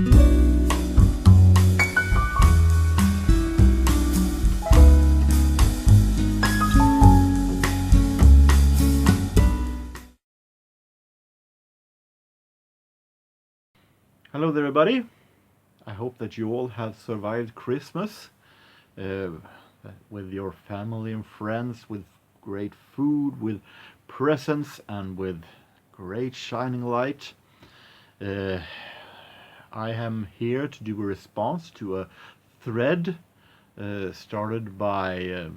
Hello there, everybody. I hope that you all have survived Christmas with your family and friends, with great food, with presents, and with great shining light. I am here to do a response to a thread started by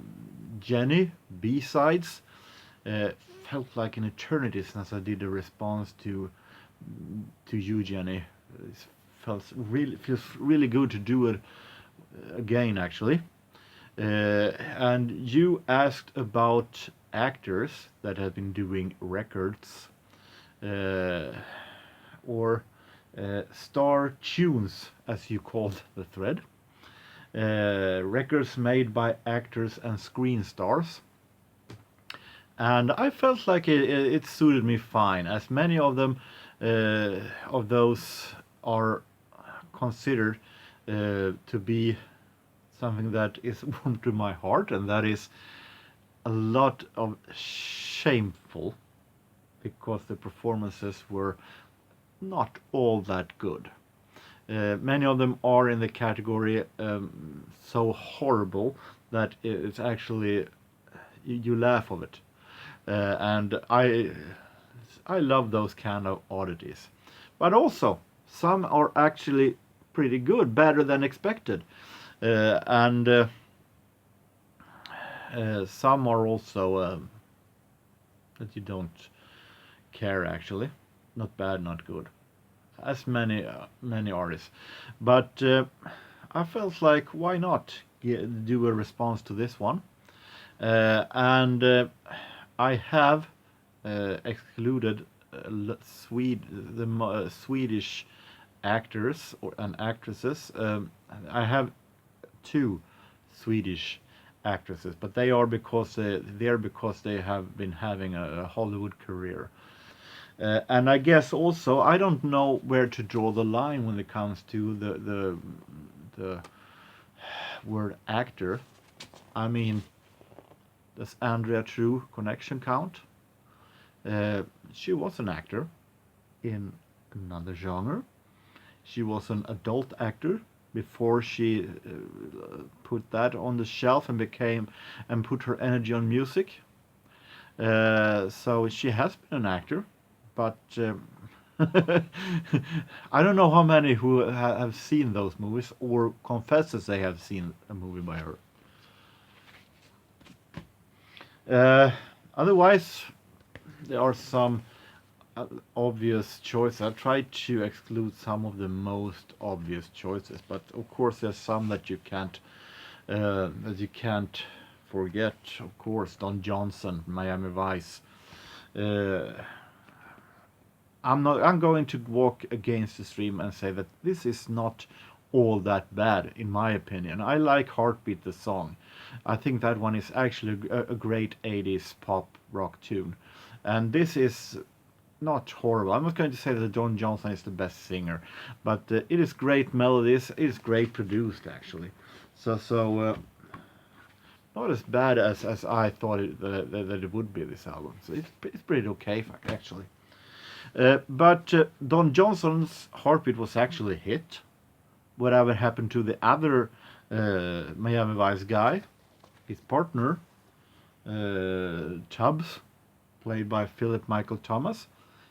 Jenny, Bea Sides. Felt like an eternity since I did a response to you, Jenny. It feels really good to do it again, actually. And you asked about actors that have been doing records or star tunes, as you called the thread. Records made by actors and screen stars. And I felt like it suited me fine, as many of them of those are considered to be something that is warm to my heart, and that is a lot of shameful, because the performances were not all that good. Many of them are in the category so horrible that it's actually you laugh of it, and I love those kind of oddities. But also, some are actually pretty good, better than expected. And some are also that you don't care, actually. Not bad, not good. As many artists. But I felt like, why not do a response to this one? And I have excluded the Swedish actors and actresses. I have two Swedish actresses, but they are because they have been having a Hollywood career. And I guess also I don't know where to draw the line when it comes to the word actor. I mean, does Andrea True connection count? She was an actor in another genre. She was an adult actor before she put that on the shelf and put her energy on music. So she has been an actor, but I don't know how many who have seen those movies or confesses they have seen a movie by her. Otherwise, there are some obvious choices. I tried to exclude some of the most obvious choices, but of course there's some that you can't forget. Of course, Don Johnson, Miami Vice. I'm going to walk against the stream and say that this is not all that bad, in my opinion. I like Heartbeat, the song. I think that one is actually a great 80s pop rock tune. And this is not horrible. I'm not going to say that Don Johnson is the best singer, but it is great melodies. It is great produced, actually. So not as bad as I thought that it would be, this album. So it's pretty okay, actually. But Don Johnson's Heartbeat was actually a hit. Whatever happened to the other Miami Vice guy, his partner, Tubbs, played by Philip Michael Thomas?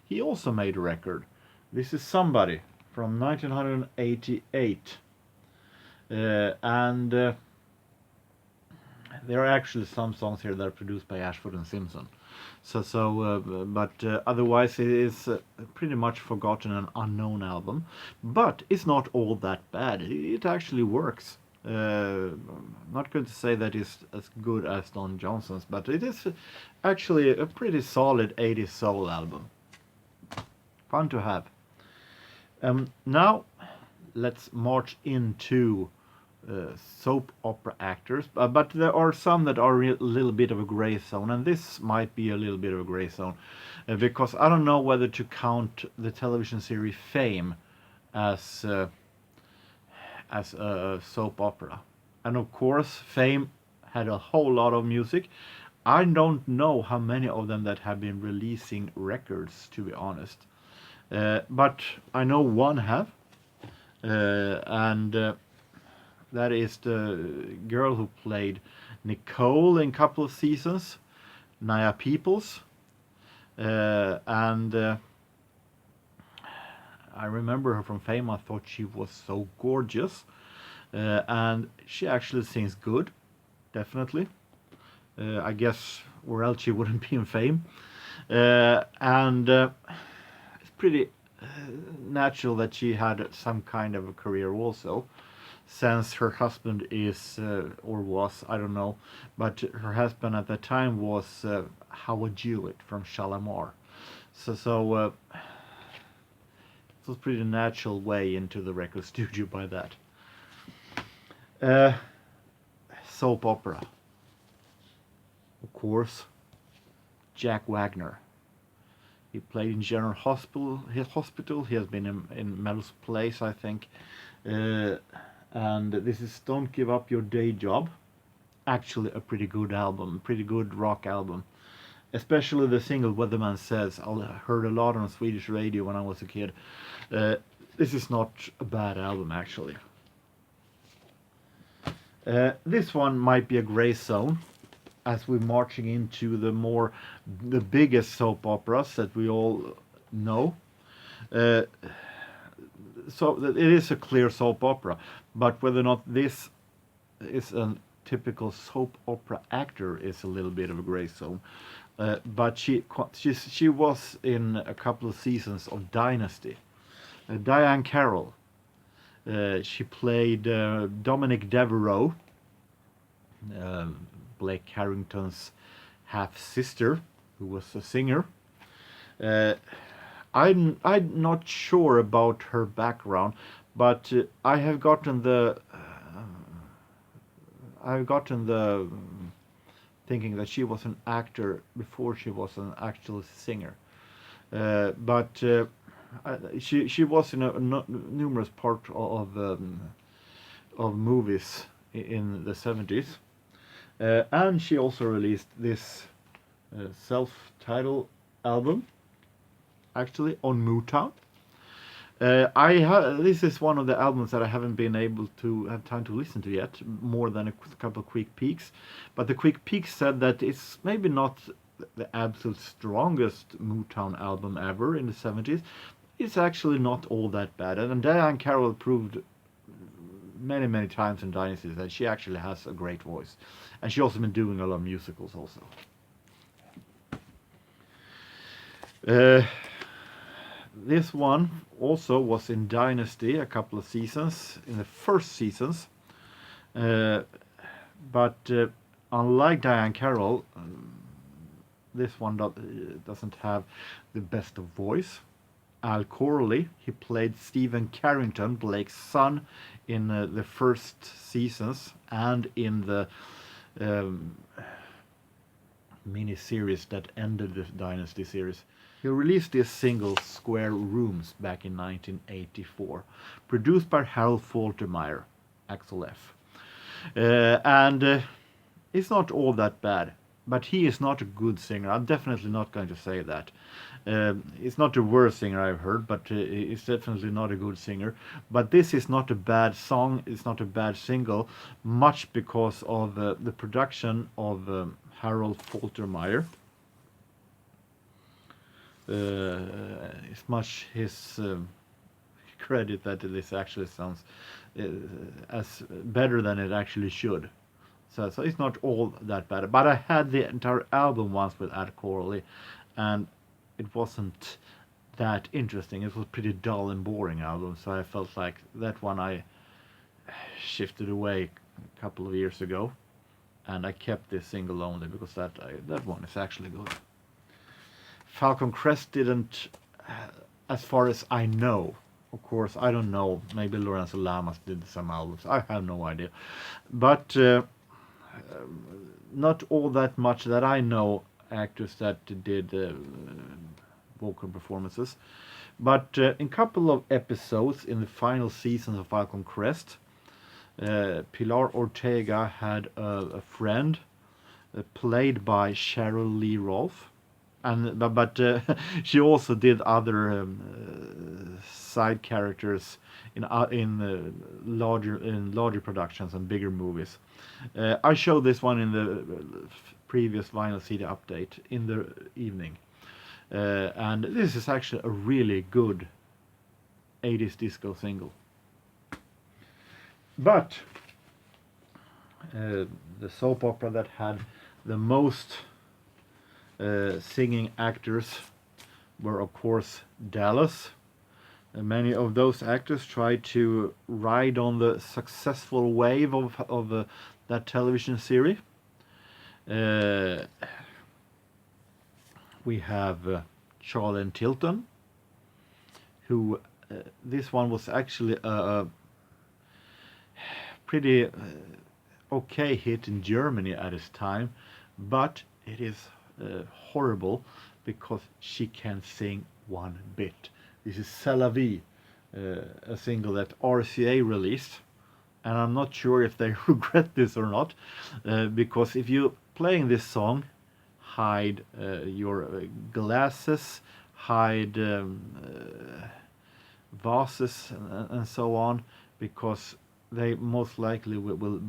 He also made a record. This is Somebody from 1988. And there are actually some songs here that are produced by Ashford and Simpson. But otherwise it is pretty much forgotten and unknown album. But it's not all that bad. It actually works. Not going to say that it's as good as Don Johnson's, but it is actually a pretty solid 80s soul album. Fun to have. Now let's march into soap opera actors, but there are some that are a little bit of a gray zone, and this might be a little bit of a gray zone, because I don't know whether to count the television series Fame as as a soap opera. And of course, Fame had a whole lot of music. I don't know how many of them that have been releasing records, to be honest. But I know one have, and that is the girl who played Nicole in a couple of seasons, Naya Peoples, and I remember her from Fame. I thought she was so gorgeous, and she actually sings good, definitely. I guess where else she wouldn't be in Fame, and it's pretty natural that she had some kind of a career also, since her husband is or was, I don't know, but her husband at the time was Howard Jewett from Shalamar, so it was pretty natural way into the record studio by that. Soap opera, of course, Jack Wagner. He played in General Hospital. He has been in Melrose Place, I think. And this is Don't Give Up Your Day Job. Actually a pretty good album, pretty good rock album. Especially the single Weatherman Says. I heard a lot on Swedish radio when I was a kid. This is not a bad album, actually. This one might be a gray zone, as we're marching into the biggest soap operas that we all know. So it is a clear soap opera, but whether or not this is a typical soap opera actor is a little bit of a gray zone. But she was in a couple of seasons of Dynasty. Diane Carroll. She played Dominic Devereaux, Blake Carrington's half sister, who was a singer. I'm not sure about her background, but I've gotten the thinking that she was an actor before she was an actual singer. But she was in numerous parts of movies in the 70s, and she also released this self-titled album, actually on Motown. This is one of the albums that I haven't been able to have time to listen to yet, more than a couple of quick peeks. But the quick peeks said that it's maybe not the absolute strongest Motown album ever in the 70s. It's actually not all that bad. And Diane Carroll proved many, many times in Dynasty that she actually has a great voice. And she also been doing a lot of musicals also. This one also was in Dynasty a couple of seasons, in the first seasons. But unlike Diane Carroll, this one doesn't have the best of voice. Al Corley, he played Stephen Carrington, Blake's son, in the first seasons and in the mini-series that ended the Dynasty series. He released this single, Square Rooms, back in 1984, produced by Harold Faltermeyer, Axel F. And it's not all that bad, but he is not a good singer. I'm definitely not going to say that. It's not the worst singer I've heard, but he's definitely not a good singer. But this is not a bad song, it's not a bad single, much because of the production of Harold Faltermeyer. It's much his credit that this actually sounds as better than it actually should. So it's not all that bad. But I had the entire album once with Ad Corley, and it wasn't that interesting. It was a pretty dull and boring album, so I felt like that one I shifted away a couple of years ago, and I kept this single only because that one is actually good. Falcon Crest didn't, as far as I know. Of course, I don't know. Maybe Lorenzo Lamas did some albums. I have no idea. But not all that much that I know actors that did vocal performances. But in a couple of episodes in the final season of Falcon Crest, Pilar Ortega had a friend played by Cheryl Lee Rolfe, and but she also did other side characters in larger productions and bigger movies. I showed this one in the previous vinyl CD update in the evening, and this is actually a really good 80s disco single. But the soap opera that had the most singing actors were, of course, Dallas. And many of those actors tried to ride on the successful wave of that television series. We have Charlene Tilton, who this one was actually a pretty okay hit in Germany at its time, but it is horrible because she can't sing one bit. This is C'est la vie, a single that RCA released, and I'm not sure if they regret this or not, because if you're playing this song, hide your glasses, hide vases and so on, because they most likely will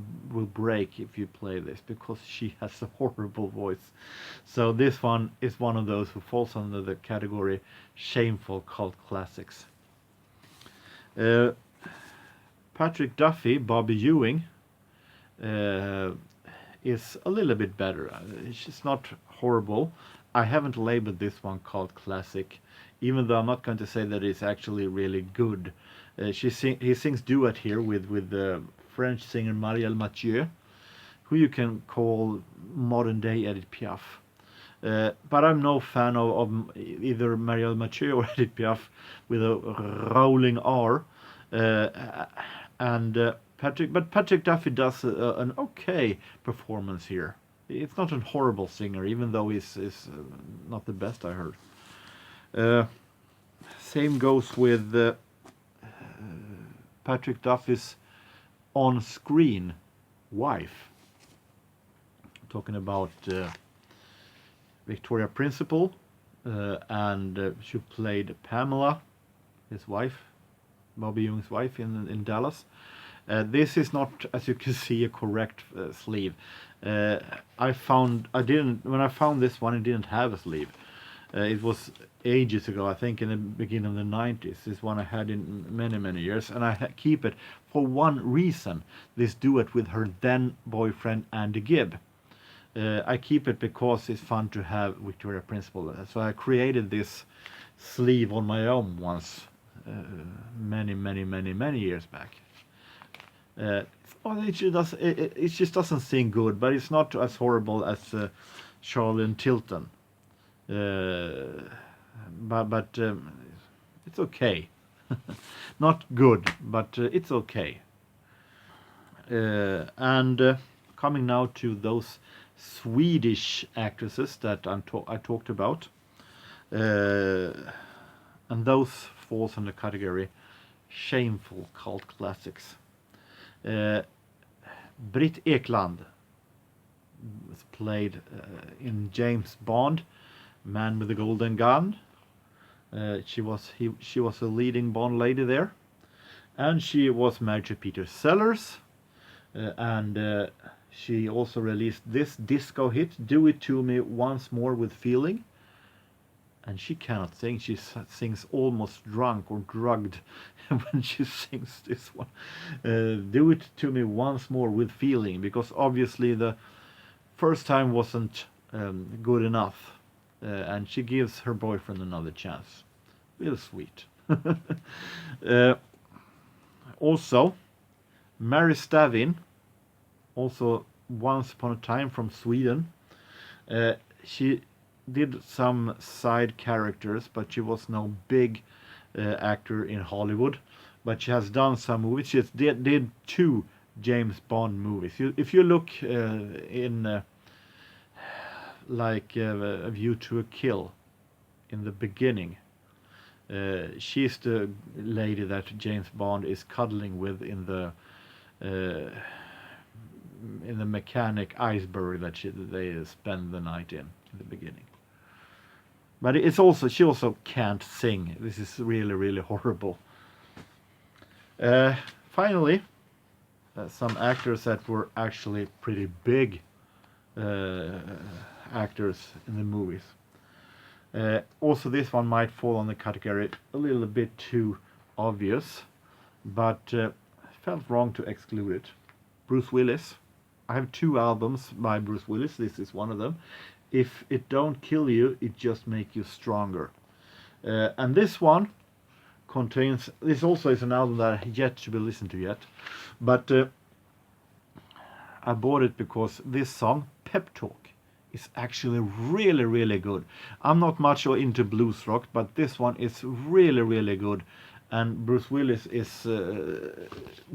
break if you play this, because she has a horrible voice. So this one is one of those who falls under the category shameful cult classics. Patrick Duffy, Bobby Ewing, is a little bit better. She's not horrible. I haven't labeled this one cult classic, even though I'm not going to say that it's actually really good. He sings duet here with the French singer Marielle Mathieu, who you can call modern day Edith Piaf. But I'm no fan of either Marielle Mathieu or Edith Piaf with a rolling R. Patrick Duffy does an okay performance here. It's not a horrible singer, even though he's not the best I heard. Same goes with Patrick Duffy's on-screen wife. I'm talking about Victoria Principal, and she played Pamela, his wife, Bobby Ewing's wife in Dallas. This is not, as you can see, a correct sleeve. When I found this one, it didn't have a sleeve. It was ages ago, I think in the beginning of the 90s. This one I had in many years, and I keep it for one reason: this duet with her then boyfriend Andy Gibb. I keep it because it's fun to have Victoria Principal. So I created this sleeve on my own once, many years back. It just doesn't sing good, but it's not as horrible as Charlene Tilton. But it's okay. Not good, but it's okay. And coming now to those Swedish actresses that I talked about, and those falls in the category shameful cult classics. Britt Ekland was played in James Bond, Man with the Golden Gun. She was a leading Bond lady there, and she was married to Peter Sellers, and she also released this disco hit, Do It To Me Once More With Feeling. And she cannot sing. She sings almost drunk or drugged when she sings this one. Do It To Me Once More With Feeling, because obviously the first time wasn't good enough, and she gives her boyfriend another chance. Real sweet. Also, Mary Stavin, also Once Upon a Time from Sweden. She did some side characters, but she was no big actor in Hollywood. But she has done some movies. She did 2 James Bond movies. If you look in like A View to a Kill, in the beginning, she's the lady that James Bond is cuddling with in the in the mechanic iceberg that they spend the night in the beginning. But it's also she also can't sing. This is really really horrible. Finally, some actors that were actually pretty big actors in the movies. Also, this one might fall on the category a little bit too obvious, but felt wrong to exclude it. Bruce Willis. I have 2 albums by Bruce Willis. This is one of them. If it don't kill you, it just make you stronger. And this one contains. This also is an album that I yet to be listened to yet, but I bought it because this song, Pep Talk, is actually really really good. I'm not much into blues rock, but this one is really really good, and Bruce Willis is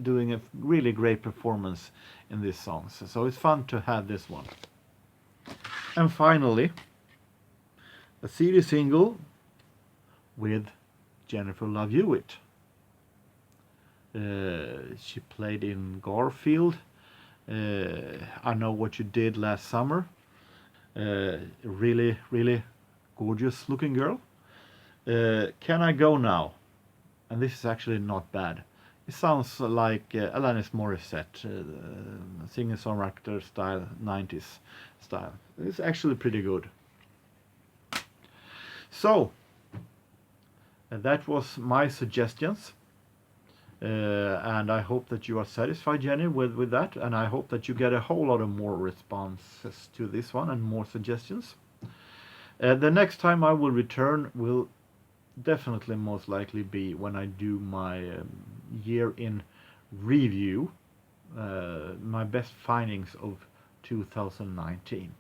doing a really great performance in this song. So it's fun to have this one. And finally, a CD single with Jennifer Love Hewitt. She played in Garfield. I Know What You Did Last Summer. Really, really gorgeous looking girl. Can I Go Now? And this is actually not bad. It sounds like Alanis Morissette, singer-songwriter style, 90s style. It's actually pretty good. So, that was my suggestions. And I hope that you are satisfied, Jenny, with that. And I hope that you get a whole lot of more responses to this one and more suggestions. The next time I will return will definitely most likely be when I do my year in review, my best findings of 2019.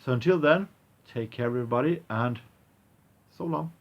So until then, take care everybody, and so long.